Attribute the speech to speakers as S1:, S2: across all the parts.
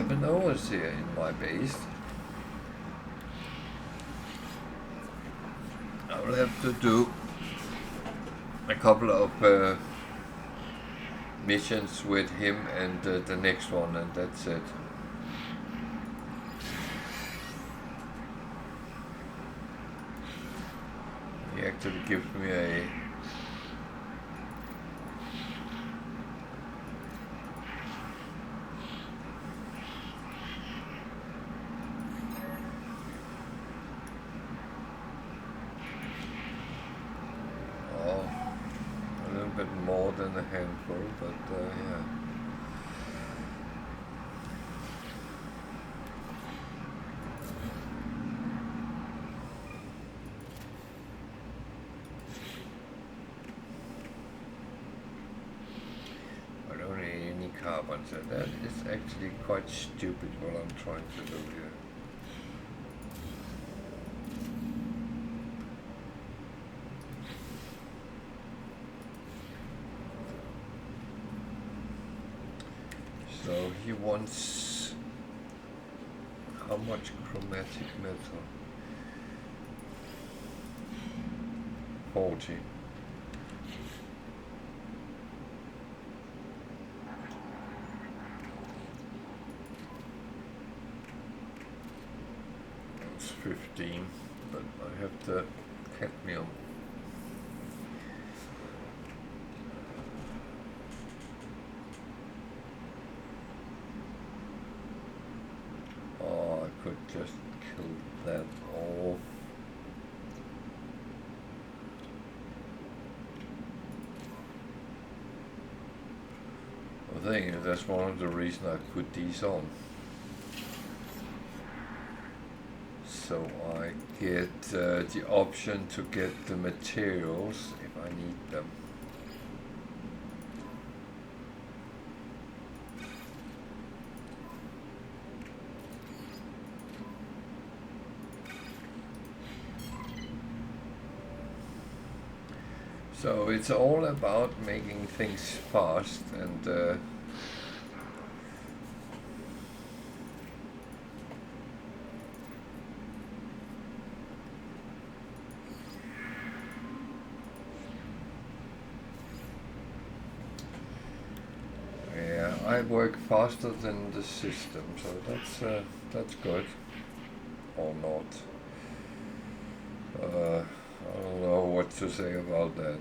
S1: have an overseer in my base. I will have to do a couple of missions with him and the next one, and that's it. He actually gives me a bit more than a handful, but yeah. I don't need any carbon, so that is actually quite stupid what I'm trying to do here. So he wants how much chromatic metal? 40. That's 15, but I have the cadmium. Could just kill that off. The thing is, that's one of the reasons I put these on. So I get the option to get the materials if I need them. So it's all about making things fast and yeah, I work faster than the system, so that's good, or not. I don't know what to say about that.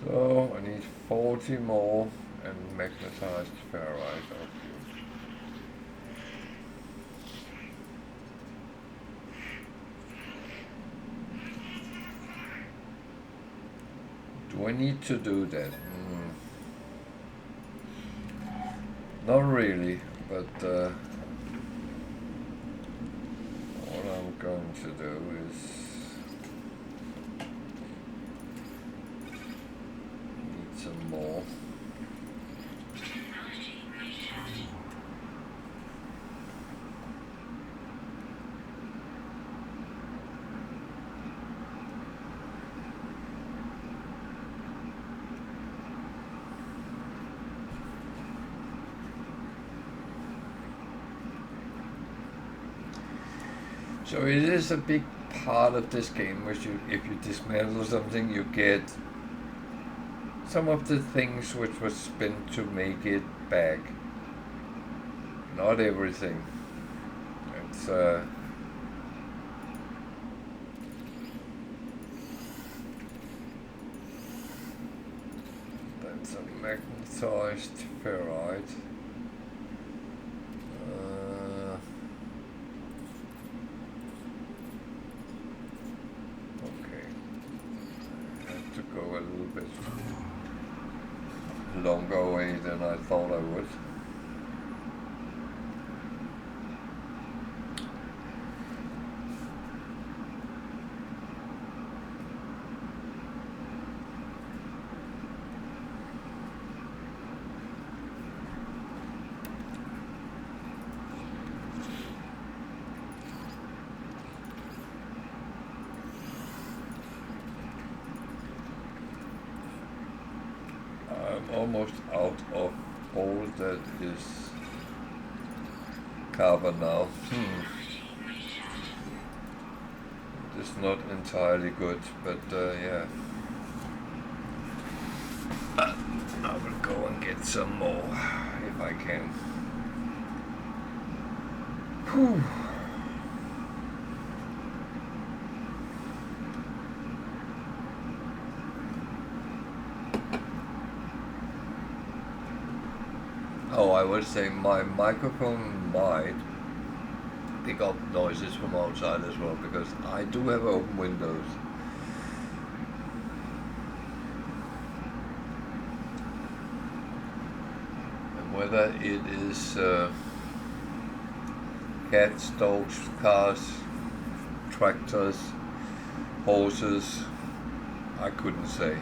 S1: So I need 40 more and magnetized ferrite. Do I need to do that? Not really, but what I'm going to do is need some more. So it is a big part of this game, which if you dismantle something, you get some of the things which was spent to make it back. Not everything. It's that's a magnetized ferrite. Longer way than I thought I would. almost out of all that is carbon now. It's not entirely good, but yeah. I will go and get some more if I can. Whew. Oh, I would say my microphone might pick up noises from outside as well, because I do have open windows. And whether it is cats, dogs, cars, tractors, horses, I couldn't say.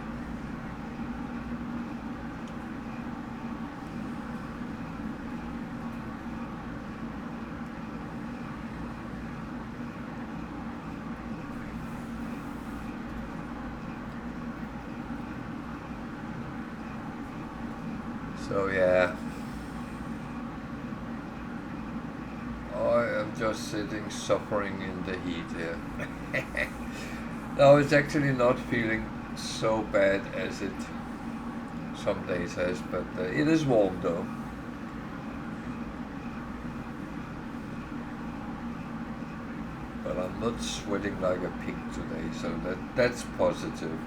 S1: So yeah, I am just sitting suffering in the heat here. Now it's actually not feeling so bad as it some days has, but it is warm though. But I'm not sweating like a pig today, so that's positive.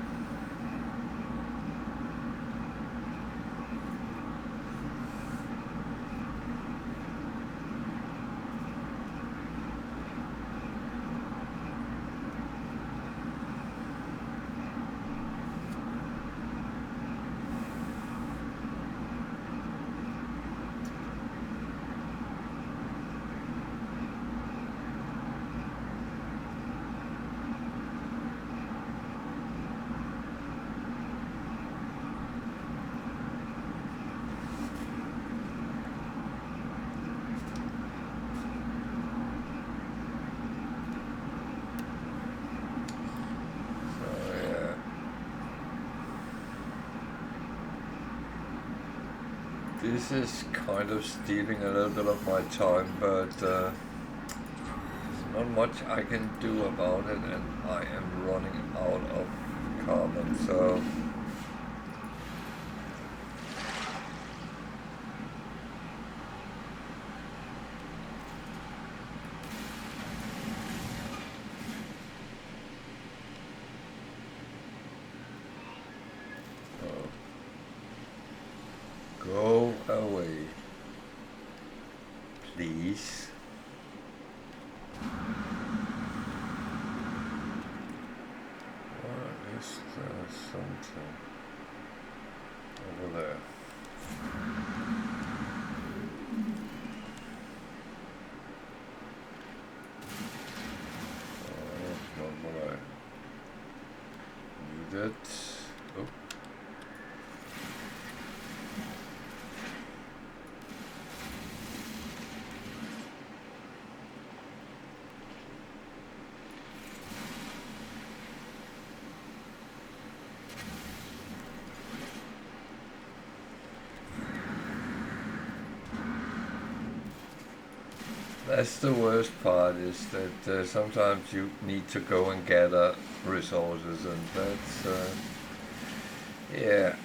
S1: This is kind of stealing a little bit of my time, but there's not much I can do about it, and I am running out of carbon, so go away, please. What is there something over there? Oh, that's not what I needed. Oh. That's the worst part, is that sometimes you need to go and gather resources, and that's, yeah.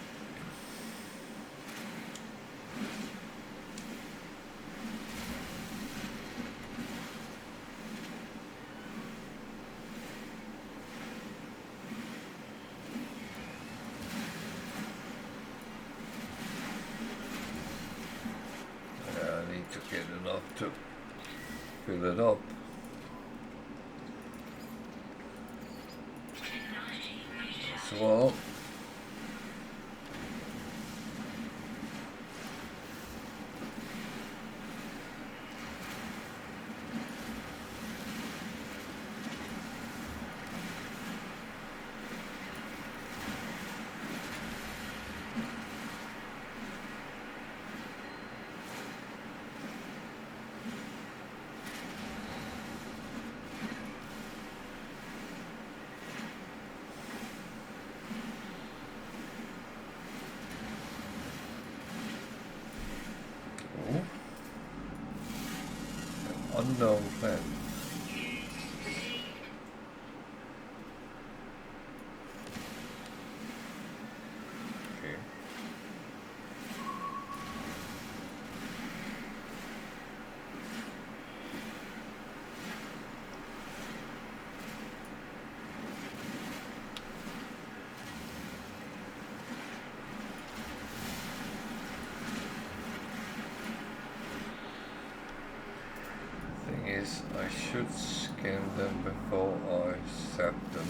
S1: I need to get enough to fill it up. As well. unknown planet. Okay. Thing is, I should scan them before I zap them.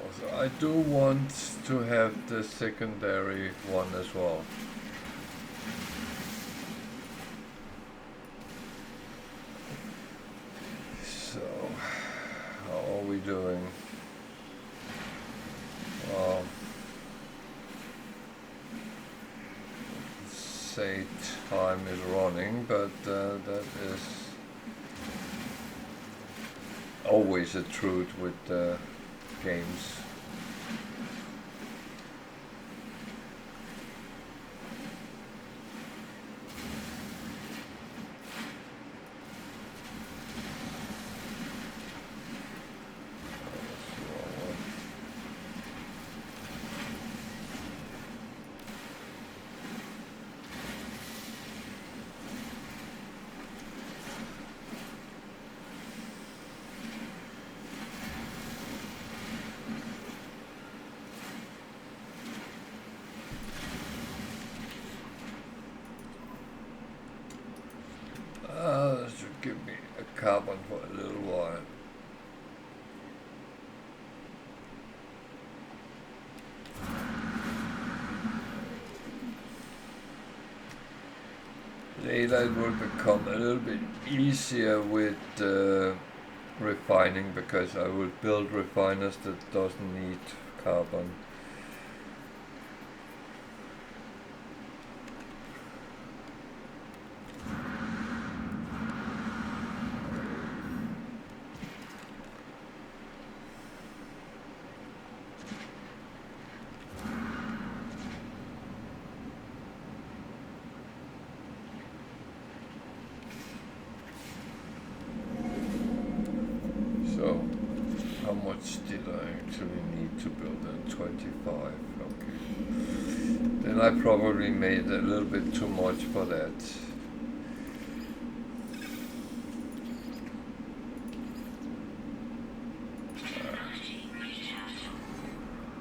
S1: Also, I do want to have the secondary one as well. So, how are we doing? Say time is running, but that is always a truth with games. That should give me a carbon for a little while. Later it will become a little bit easier with refining, because I will build refiners that doesn't need carbon. So, how much did I actually need to build in 25? Okay. Then I probably made a little bit too much for that.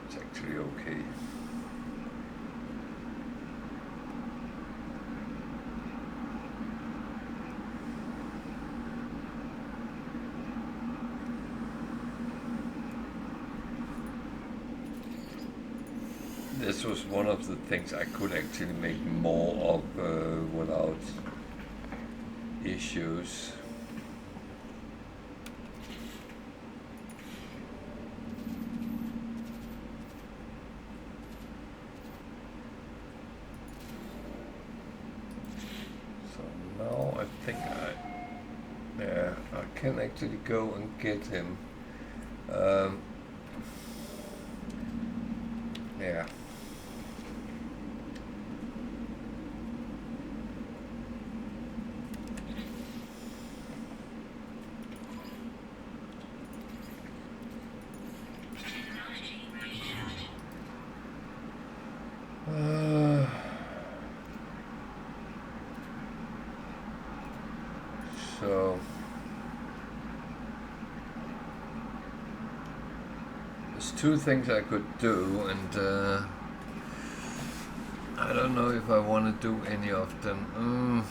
S1: It's actually okay. This was one of the things I could actually make more of without issues. So now I think I can actually go and get him. Yeah. So there's two things I could do, and I don't know if I want to do any of them.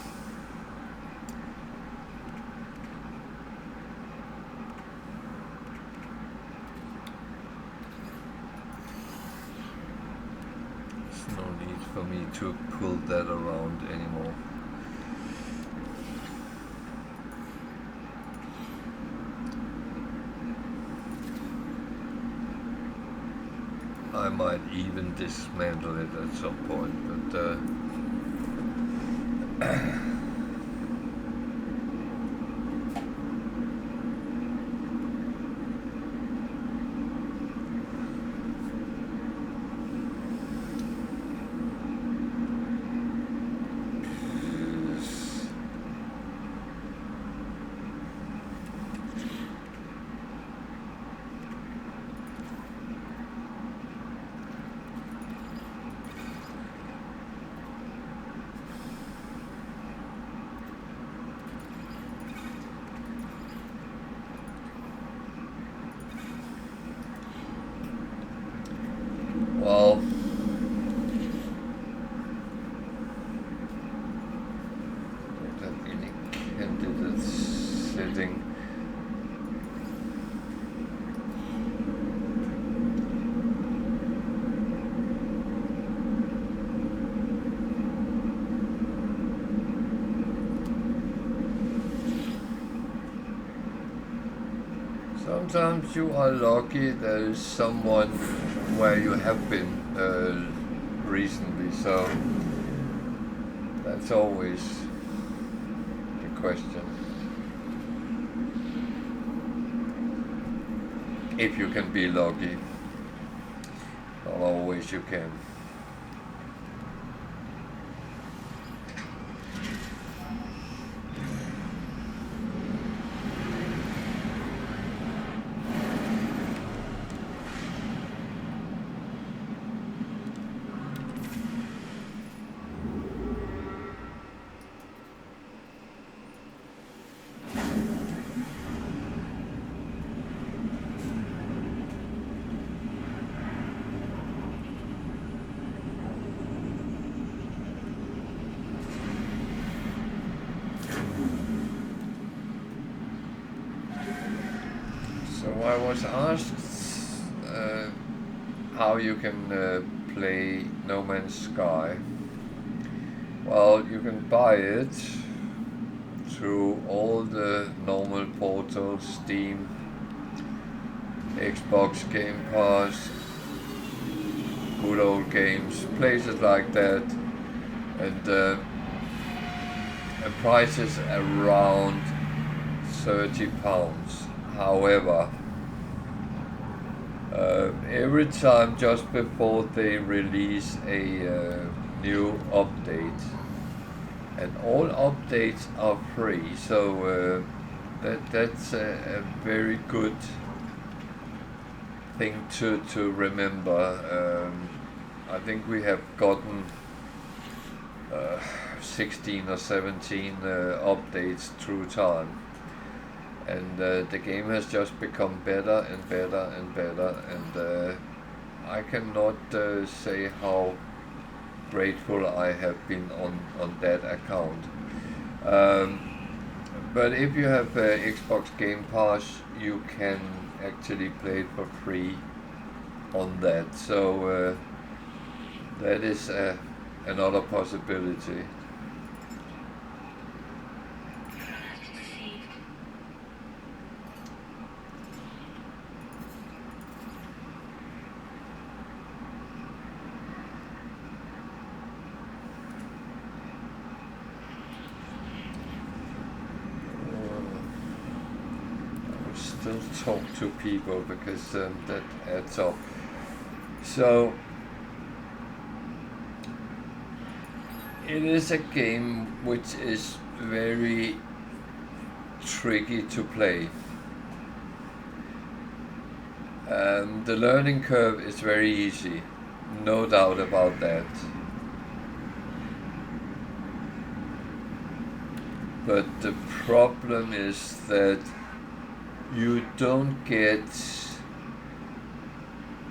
S1: There's no need for me to pull that around anymore. I might even dismantle it at some point, but setting. Sometimes you are lucky there is someone where you have been recently, so that's always the question. If you can be lucky, not always you can. So I was asked how you can play No Man's Sky. Well, you can buy it through all the normal portals, Steam, Xbox Game Pass, Good Old Games, places like that, and the price is around £30. However, every time just before they release a new update, and all updates are free, so that's a very good thing to remember. I think we have gotten 16 or 17 updates through time. And the game has just become better and better and better, and I cannot say how grateful I have been on that account. But if you have Xbox Game Pass, you can actually play it for free on that. So that is another possibility. Still talk to people because that adds up. So it is a game which is very tricky to play. The learning curve is very easy, no doubt about that. But the problem is that you don't get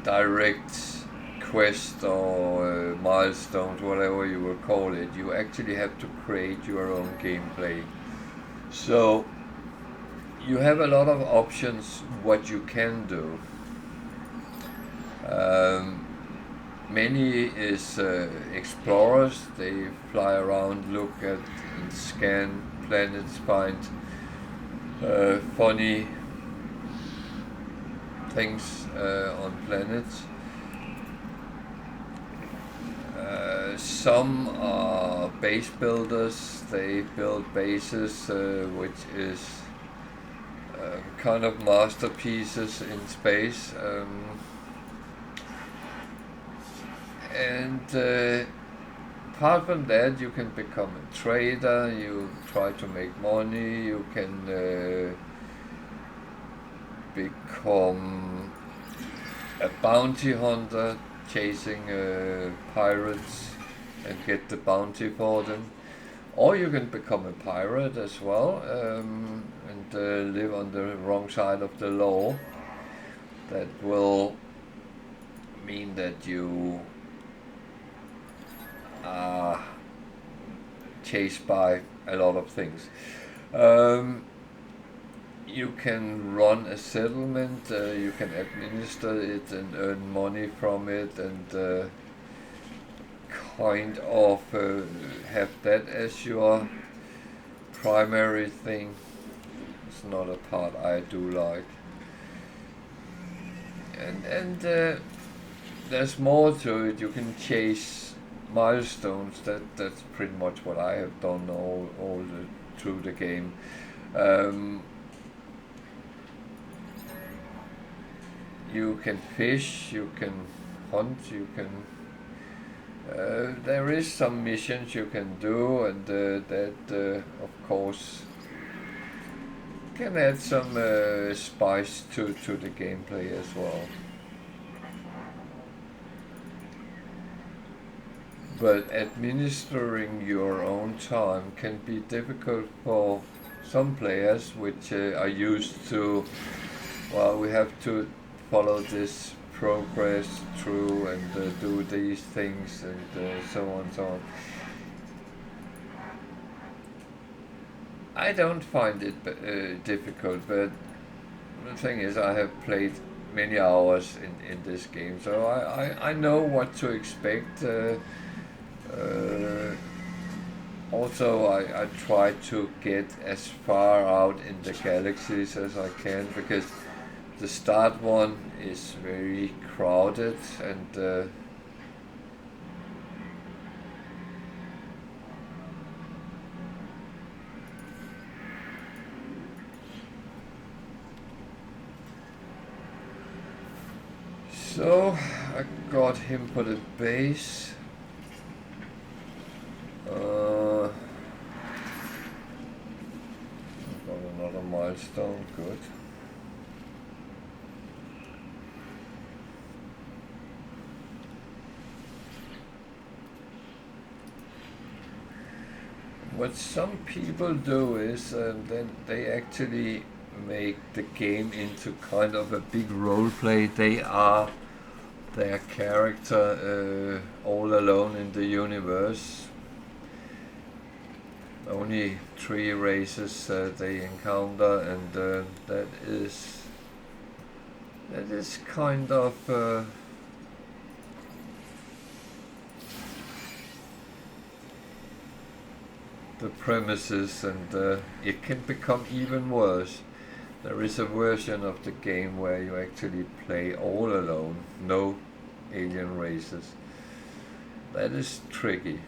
S1: direct quest or milestones, whatever you will call it. You actually have to create your own gameplay. So you have a lot of options what you can do. Many is explorers. They fly around, look at and scan planets, find funny things on planets. Some are base builders. They build bases which is kind of masterpieces in space. And apart from that, you can become a trader, you try to make money, you can become a bounty hunter, chasing pirates and get the bounty for them. Or you can become a pirate as well, and live on the wrong side of the law. That will mean that you are chased by a lot of things. you can run a settlement, you can administer it and earn money from it, and kind of have that as your primary thing. It's not a part I do like. And there's more to it. You can chase milestones. That's pretty much what I have done all through the game. You can fish, you can hunt, you can. There is some missions you can do, and that of course can add some spice to the gameplay as well. But administering your own time can be difficult for some players, which are used to, well, we have to follow this progress through and do these things and so on and so on. I don't find it difficult, but the thing is I have played many hours in this game, so I know what to expect. Also, I try to get as far out in the galaxies as I can, because the start one is very crowded, and so I got him for the base. Got another milestone, good. What some people do is then they actually make the game into kind of a big role play. They are their character all alone in the universe. Only 3 races they encounter, and that is kind of the premises, and it can become even worse. There is a version of the game where you actually play all alone, no alien races. That is tricky.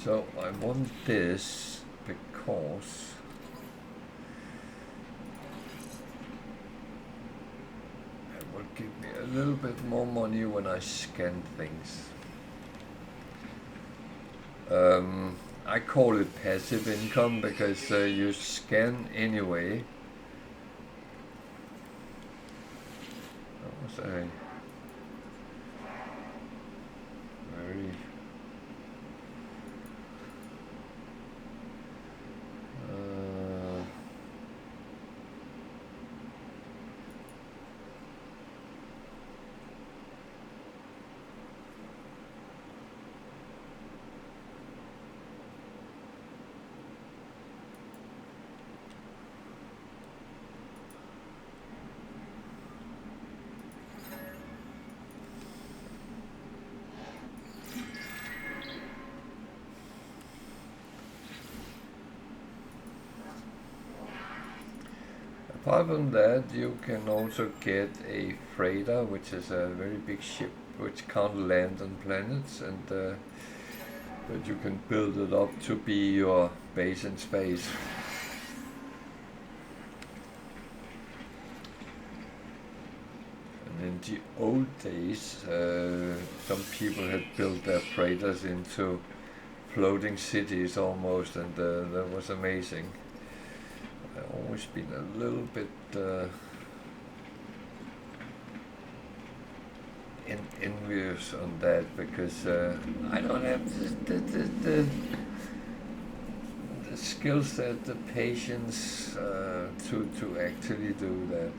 S1: So I want this because it will give me a little bit more money when I scan things. I call it passive income because you scan anyway. That was a very apart from that, you can also get a freighter, which is a very big ship which can't land on planets, and but you can build it up to be your base in space. And in the old days, some people had built their freighters into floating cities almost, and that was amazing. I've always been a little bit envious on that, because I don't have the skill set, the patience to actually do that.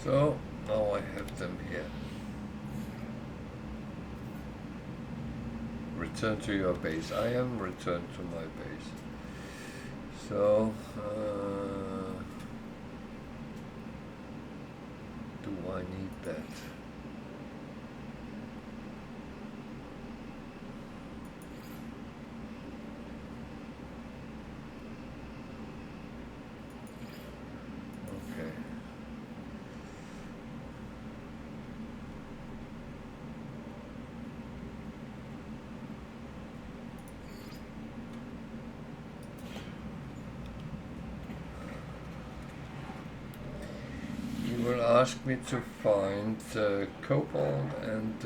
S1: So now I have them here. Return to your base. I am returned to my base. So do I need that? Okay. You will ask me to find cobalt and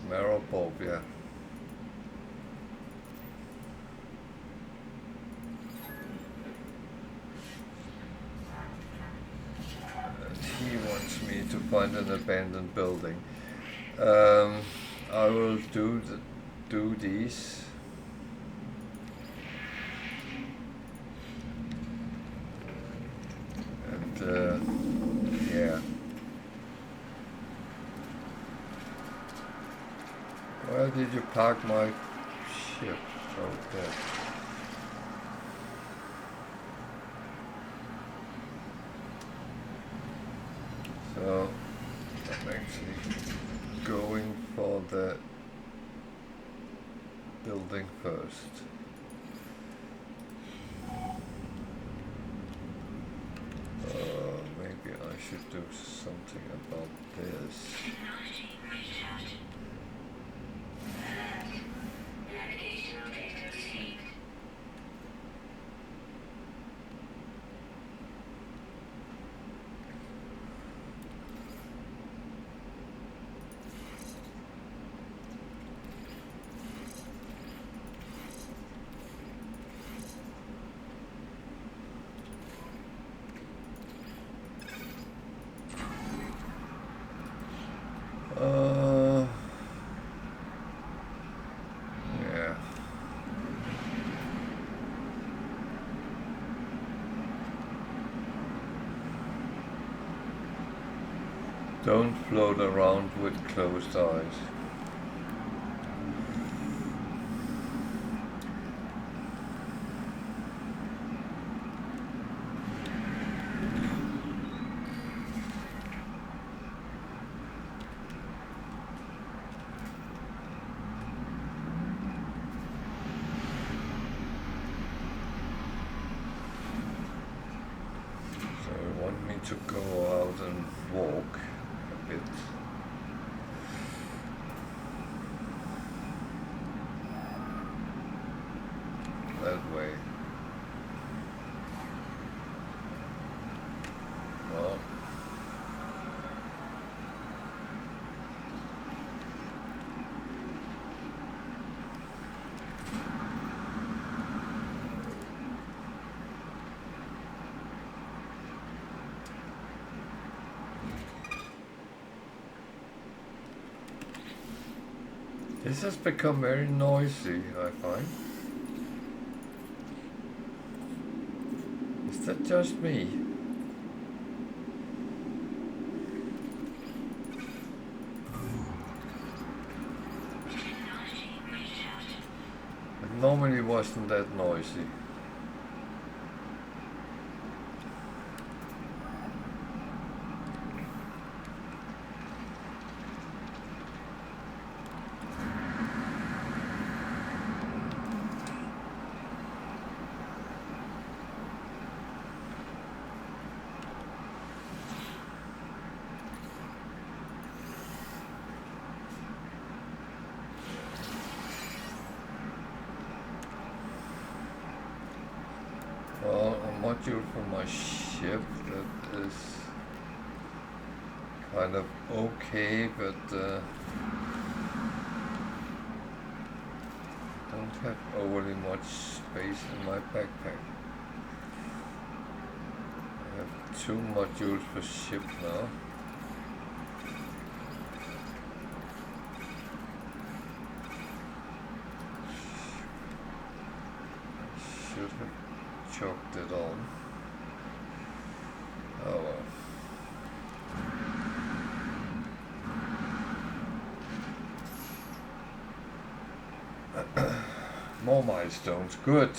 S1: marrow bulb, yeah. He wants me to find an abandoned building. I will do these. And yeah. Where did you park my ship? Okay. So I'm actually going for the building first. Maybe I should do something about this. Yeah. Don't float around with closed eyes. To go out and walk a bit. That way. Well. This has become very noisy, I find. Is that just me? It normally wasn't that noisy. Module for my ship that is kind of okay, but don't have overly much space in my backpack. I have 2 modules per ship now. Should have chalked it on. Oh well. More milestones, good.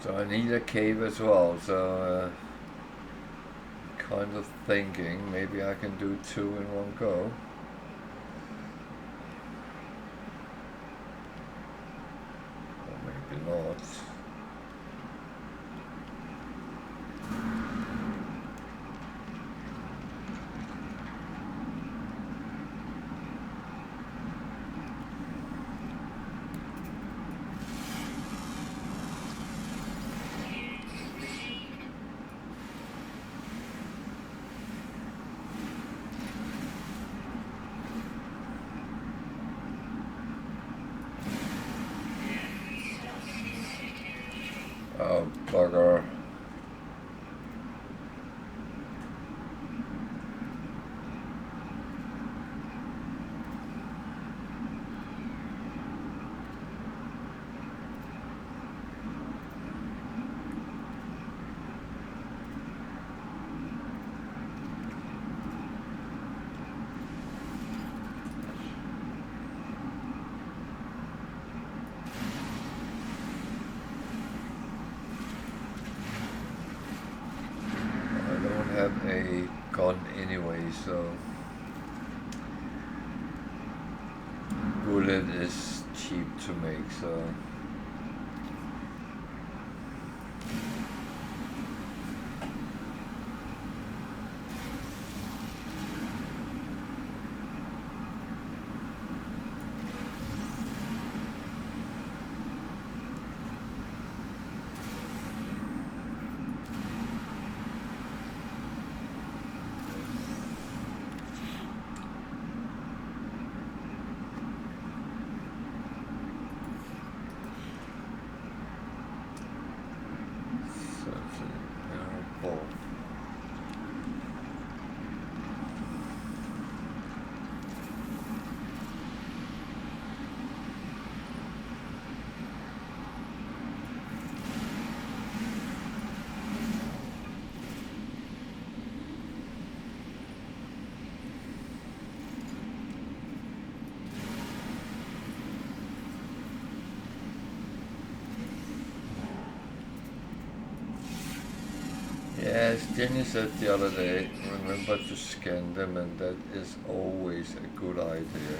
S1: So I need a cave as well, so kind of thinking maybe I can do 2 in one go. Or maybe not. Oh, bugger. Have a gun anyway, so bullet is cheap to make, so yes, Jenny said the other day, remember to scan them, and that is always a good idea.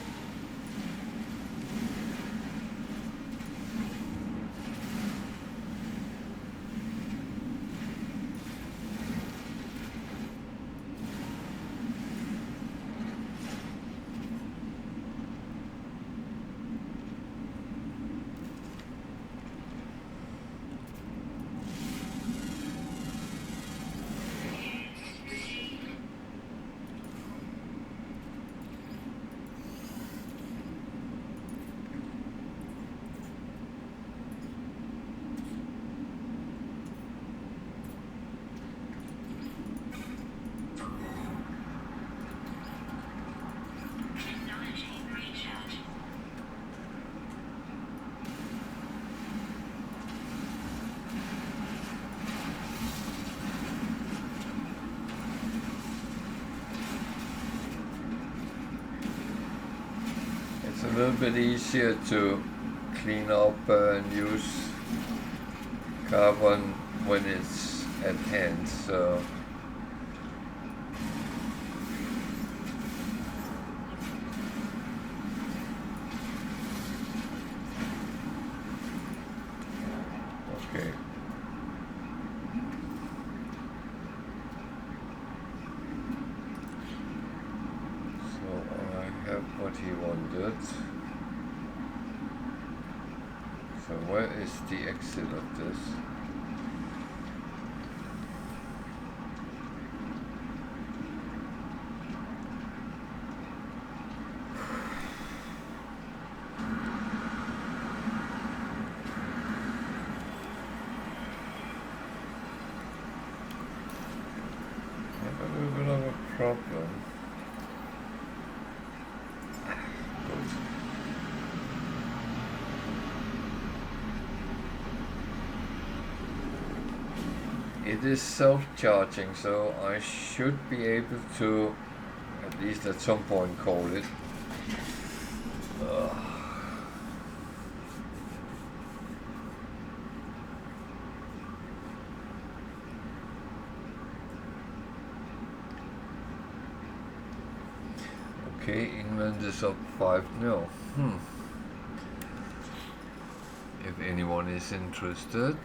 S1: A little bit easier to clean up and use carbon when it's at hand, so okay. have what he wanted. So where is the exit of this? I have a little bit of a problem. It is self-charging, so I should be able to, at least at some point, call it. Okay, England is up 5-0. If anyone is interested.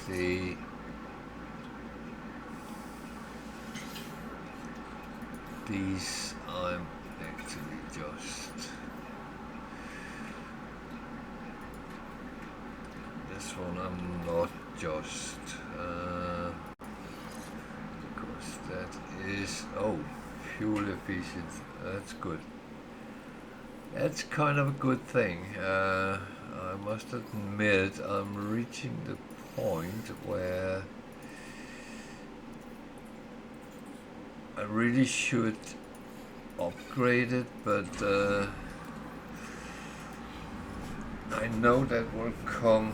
S1: See. These I'm actually just. This one I'm not just. Because that is. Oh, fuel efficient. That's good. That's kind of a good thing. I must admit I'm reaching the point where I really should upgrade it, but I know that will come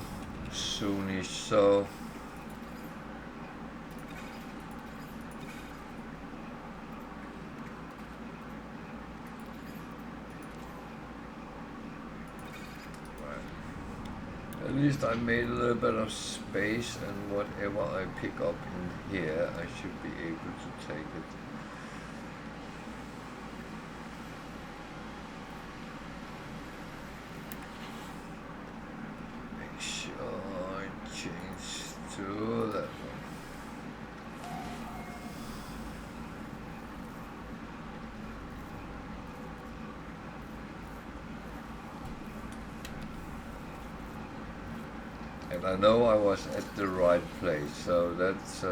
S1: soonish, so at least I made a little bit of space, and whatever I pick up in here, I should be able to take it. Make sure I change to that one. And I know I was at the right place, so that's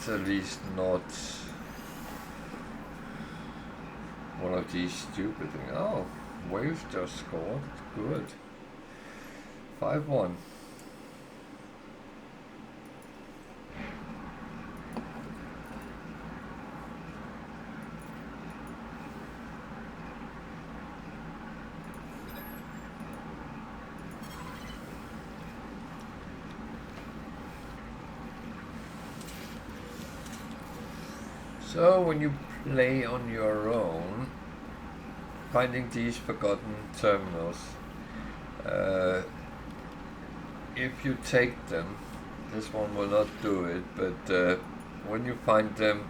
S1: at least not one of these stupid things. Oh, Wave just scored. Good. 5-1. So when you play on your own, finding these forgotten terminals, if you take them, this one will not do it, but when you find them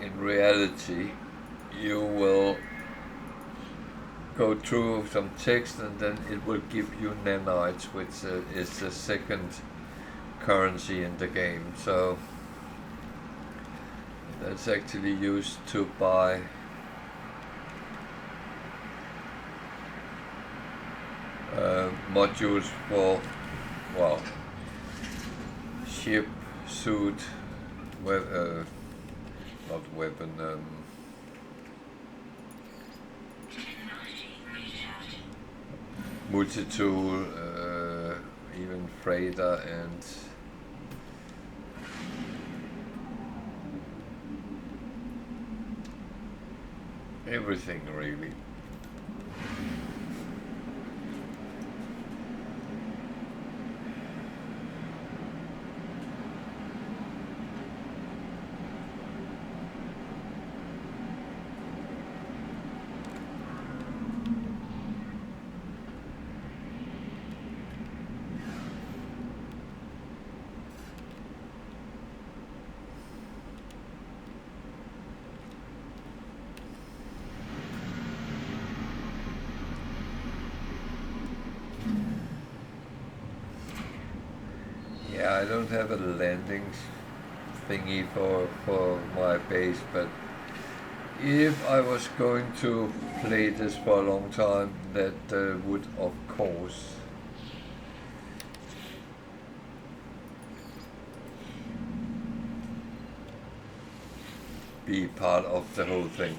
S1: in reality, you will go through some text and then it will give you nanites, which is the second currency in the game. So that's actually used to buy modules for, well, ship, suit, not weapon, multi-tool, even freighter and everything really. I don't have a landing thingy for my base, but if I was going to play this for a long time, that would of course be part of the whole thing.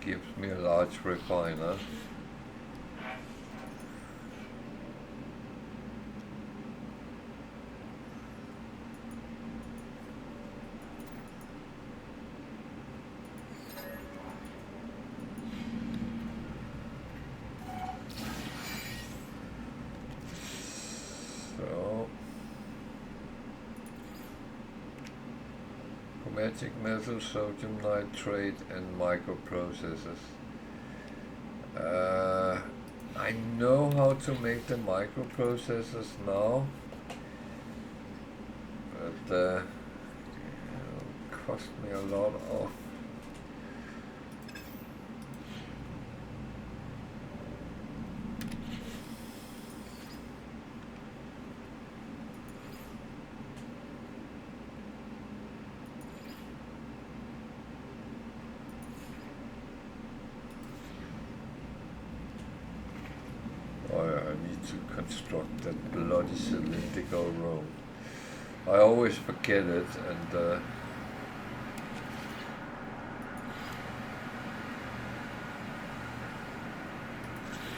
S1: Gives me a large refiner. So chromatic metal, sodium nitrate, and microprocessors. I know how to make the microprocessors now, but it'll cost me a lot of to construct that bloody cylindrical room. I always forget it, and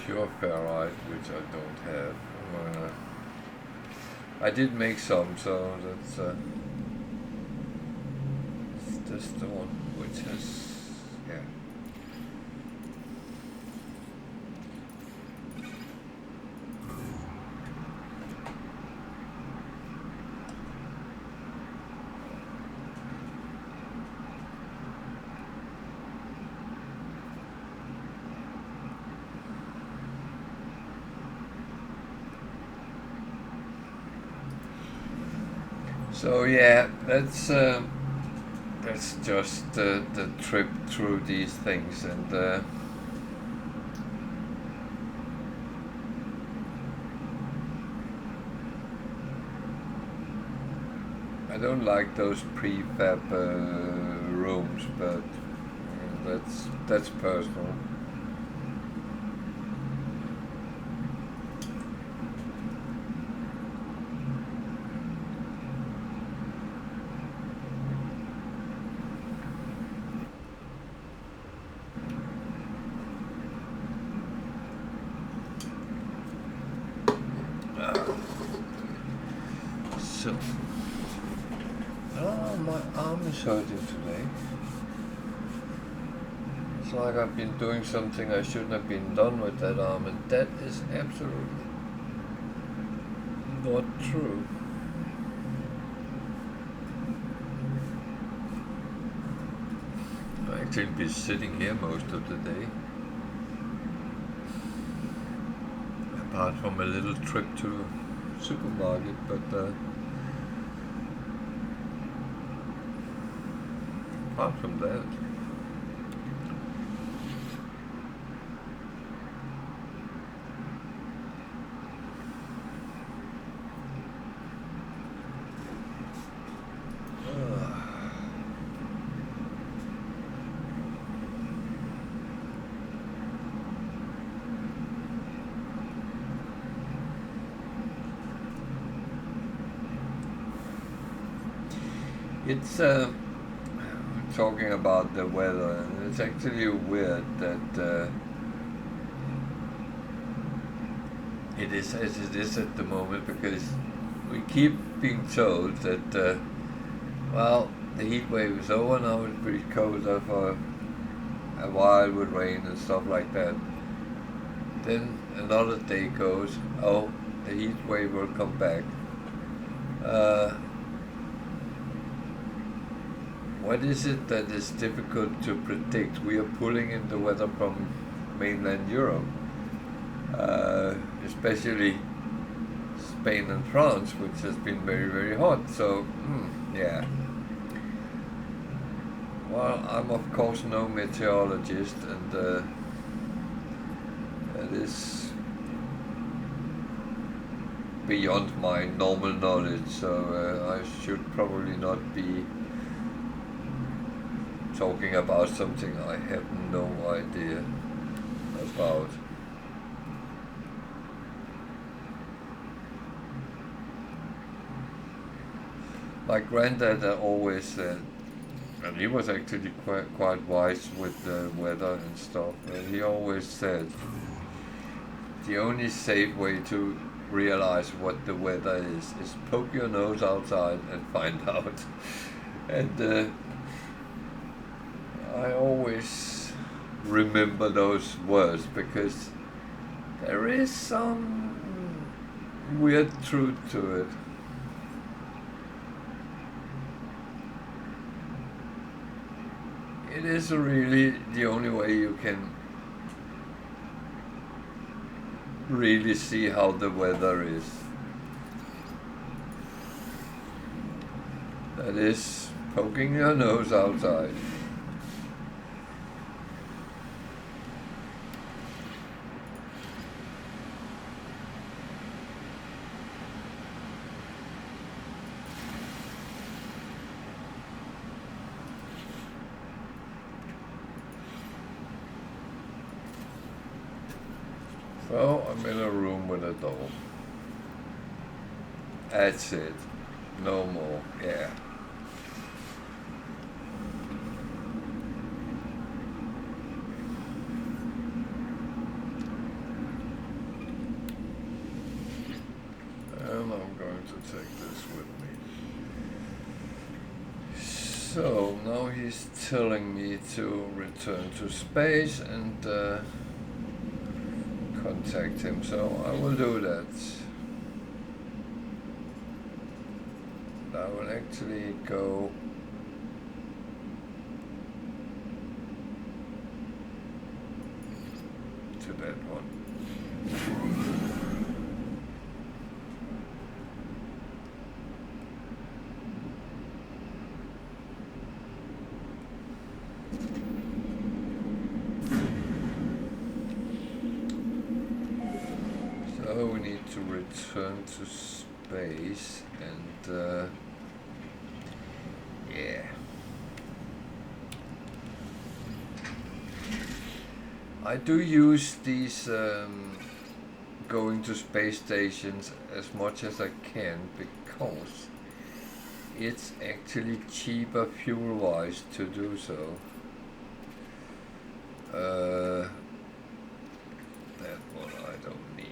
S1: pure ferrite, which I don't have. I did make some, so that's this the one which has, yeah. So yeah, that's just the trip through these things, and I don't like those prefab rooms, but that's personal. So, my arm is hurting today. It's like I've been doing something I shouldn't have been done with that arm, and that is absolutely not true. I've actually been sitting here most of the day, apart from a little trip to supermarket, but apart from that, it's talking about the weather, and it's actually weird that it is as it is at the moment, because we keep being told that well, the heat wave is over now, it's pretty cold for a while with rain and stuff like that. Then another day goes, oh, the heat wave will come back. What is it that is difficult to predict? We are pulling in the weather from mainland Europe, especially Spain and France, which has been very, very hot. So, yeah. Well, I'm of course no meteorologist, and that is beyond my normal knowledge, so I should probably not be talking about something I have no idea about. My granddad always said, and he was actually quite wise with the weather and stuff, and he always said the only safe way to realize what the weather is poke your nose outside and find out. And I always remember those words because there is some weird truth to it. It is really the only way you can really see how the weather is. That is poking your nose outside. So I'm in a room with a door. That's it. No more. Yeah. And I'm going to take this with me. So now he's telling me to return to space and contact him, so I will do that. I will actually go to that one. So we need to return to space and yeah. I do use these going to space stations as much as I can because it's actually cheaper fuel-wise to do so. That one I don't need.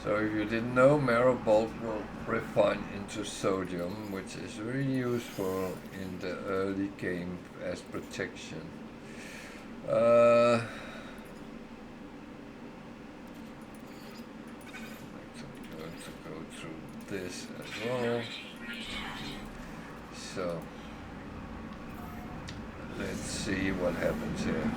S1: So if you didn't know, marrow bulk will refine into sodium, which is very useful in the early game as protection. I'm going to go through this as well. So let's see what happens here.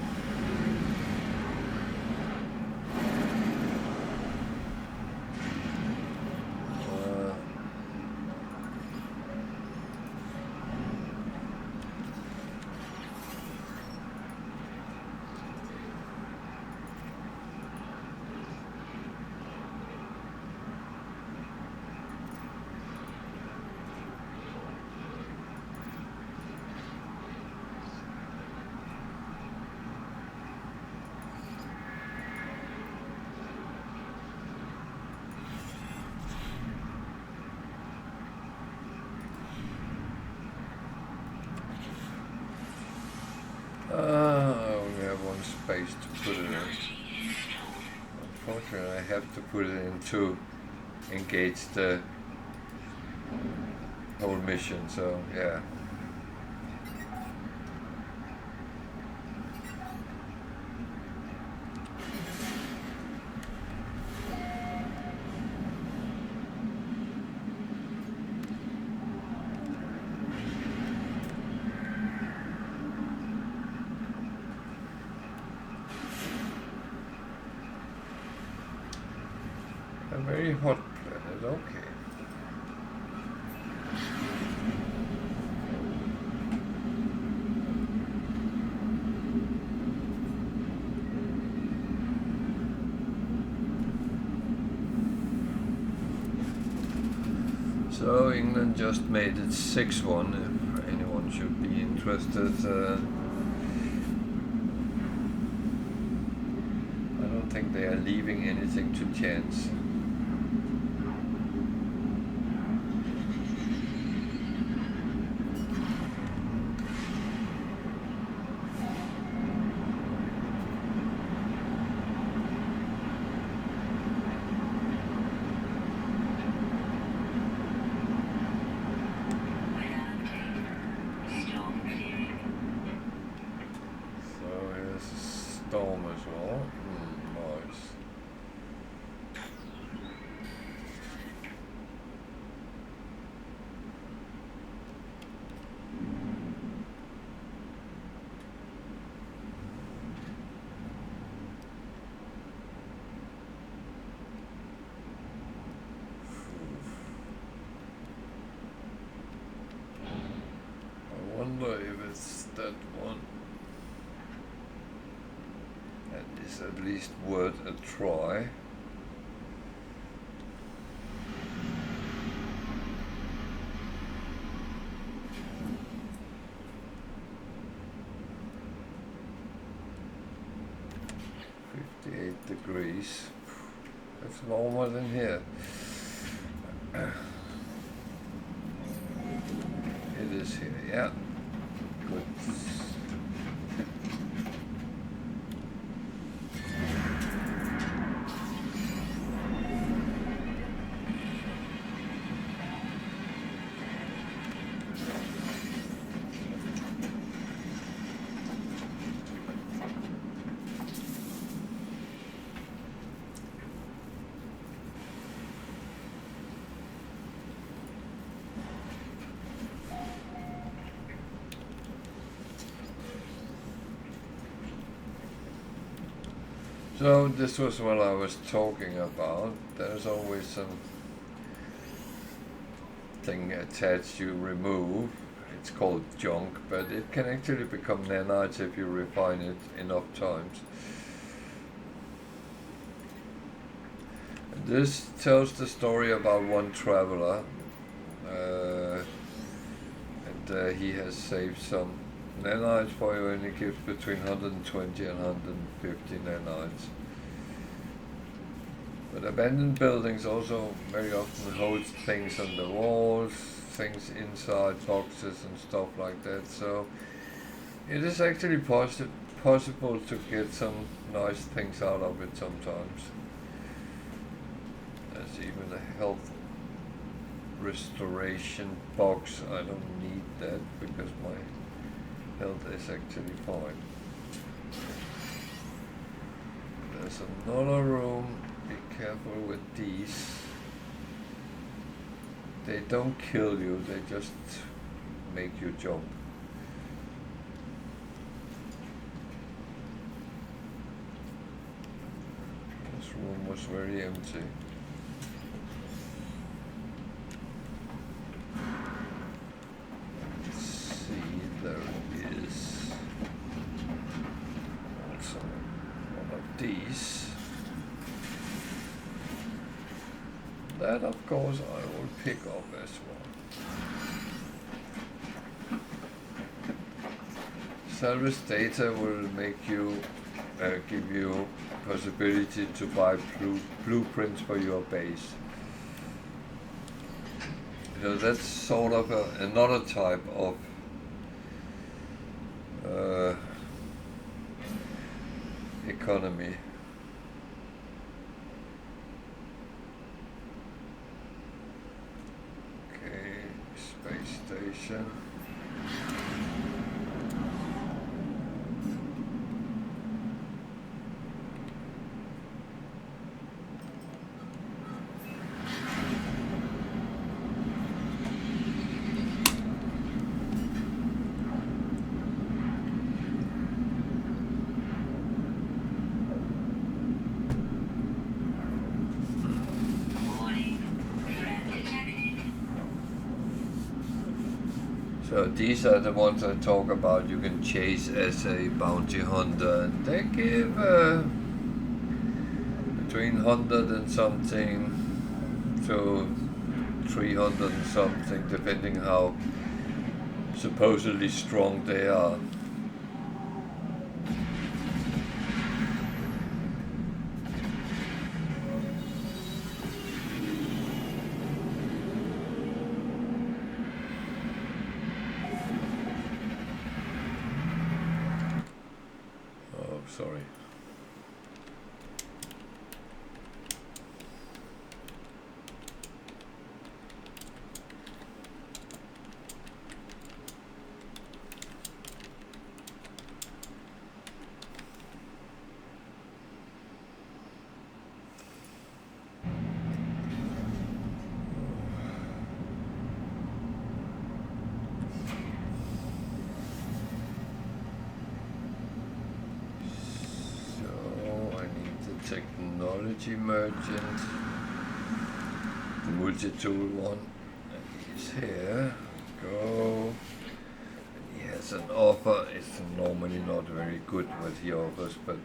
S1: I only have one space to put it in. Unfortunately, I have to put it in to engage the whole mission, so yeah. Very hot planet, okay. So England just made it 6-1, if anyone should be interested. I don't think they are leaving anything to chance. Storm as well. Nice. I wonder if it's that one. That is at least worth a try. Degrees. It's warmer than here. It is here, yeah. Good. So this was what I was talking about. There's always some thing attached you remove. It's called junk, but it can actually become nanites if you refine it enough times. This tells the story about one traveler, and he has saved some nanites for you, and it gives between 120 and 150 nanites. But abandoned buildings also very often hold things on the walls, things inside boxes and stuff like that. So it is actually possible to get some nice things out of it sometimes. There's even a health restoration box. I don't need that because my health is actually fine. There's another room. Be careful with these. They don't kill you, they just make you jump. This room was very empty. Let's see, there is also one of these. That, of course, I will pick up as well. Service data will make you, give you possibility to buy blueprints for your base. So that's sort of another type of economy. Station. So these are the ones I talk about. You can chase as a bounty hunter, and they give between 100 and something to 300 and something, depending how supposedly strong they are. Oh, sorry. Technology merchant, the multi-tool one, and he's here. Go. And he has an offer. It's normally not very good what he offers, but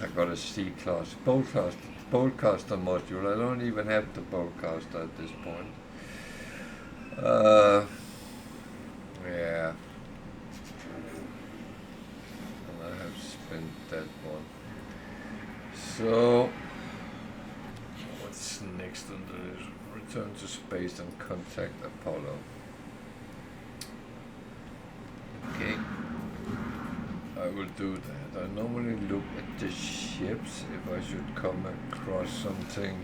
S1: I got a C-class boltcaster module. I don't even have the boltcaster at this point. Yeah, and I have spent that one. So, what's next on the list? Return to space and contact Apollo. Okay, I will do that. I normally look at the ships if I should come across something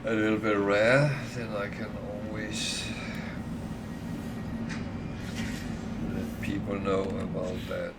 S1: a little bit rare, then I can always let people know about that.